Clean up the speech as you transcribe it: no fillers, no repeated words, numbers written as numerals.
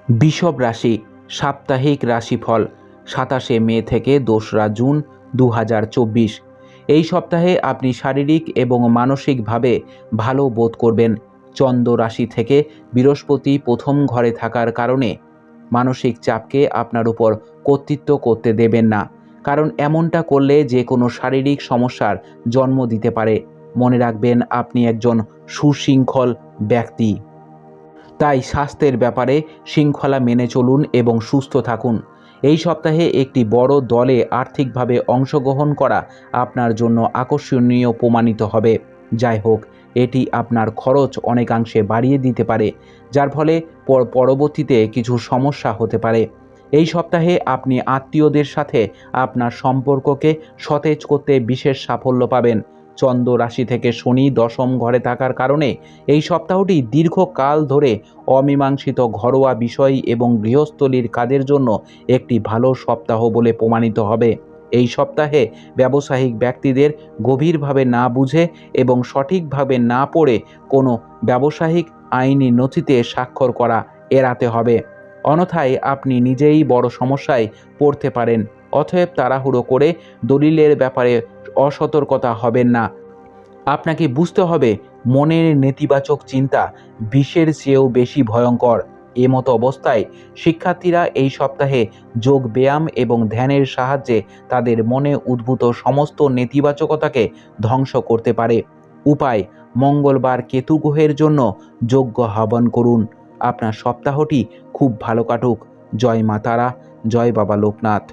বৃষভ রাশি সাপ্তাহিক রাশিফল 27শে মে থেকে 2রা জুন 2024। এই সপ্তাহে আপনি শারীরিক এবং মানসিকভাবে ভালো বোধ করবেন। চন্দ্র রাশি থেকে বৃহস্পতি প্রথম ঘরে থাকার কারণে মানসিক চাপকে আপনার উপর কর্তৃত্ব করতে দেবেন না, কারণ এমনটা করলে যে কোনো শারীরিক সমস্যার জন্ম দিতে পারে। মনে রাখবেন, আপনি একজন সুশৃঙ্খল ব্যক্তি, তাই স্বাস্থ্যের ব্যাপারে শৃঙ্খলা মেনে চলুন এবং সুস্থ থাকুন। এই সপ্তাহে একটি বড় দলে আর্থিকভাবে অংশগ্রহণ করা আপনার জন্য আকর্ষণীয় প্রমাণিত হবে। যাই হোক, এটি আপনার খরচ অনেকাংশে বাড়িয়ে দিতে পারে, যার ফলে পরবর্তীতে কিছু সমস্যা হতে পারে। এই সপ্তাহে আপনি আত্মীয়দের সাথে আপনার সম্পর্ককে সতেজ করতে বিশেষ সাফল্য পাবেন। চন্দ্র রাশি থেকে শনি দশম ঘরে থাকার কারণে এই সপ্তাহটি দীর্ঘকাল ধরে অমীমাংসিত ঘরোয়া বিষয় এবং গৃহস্থলীর কাজের জন্য একটি ভালো সপ্তাহ বলে প্রমাণিত হবে। এই সপ্তাহে ব্যবসায়িক ব্যক্তিদের গভীরভাবে না বুঝে এবং সঠিকভাবে না পড়ে কোনো ব্যবসায়িক আইনি নথিতে স্বাক্ষর করা এড়াতে হবে, অন্যথায় আপনি নিজেই বড় সমস্যায় পড়তে পারেন। অতএব তাড়াহুড়ো করে দলিলের ব্যাপারে অসতর্কতা হবেন না। আপনাকে বুঝতে হবে, মনের নেতিবাচক চিন্তা বিষের চেয়েও বেশি ভয়ঙ্কর। এমতো অবস্থায় শিক্ষার্থীরা এই সপ্তাহে যোগ ব্যায়াম এবং ধ্যানের সাহায্যে তাদের মনে উদ্ভূত সমস্ত নেতিবাচকতাকে ধ্বংস করতে পারে। উপায়: মঙ্গলবার কেতু গ্রহের জন্য যজ্ঞ হবন করুন। আপনার সপ্তাহটি খুব ভালো কাটুক। জয় মা তারা, জয় বাবা লোকনাথ।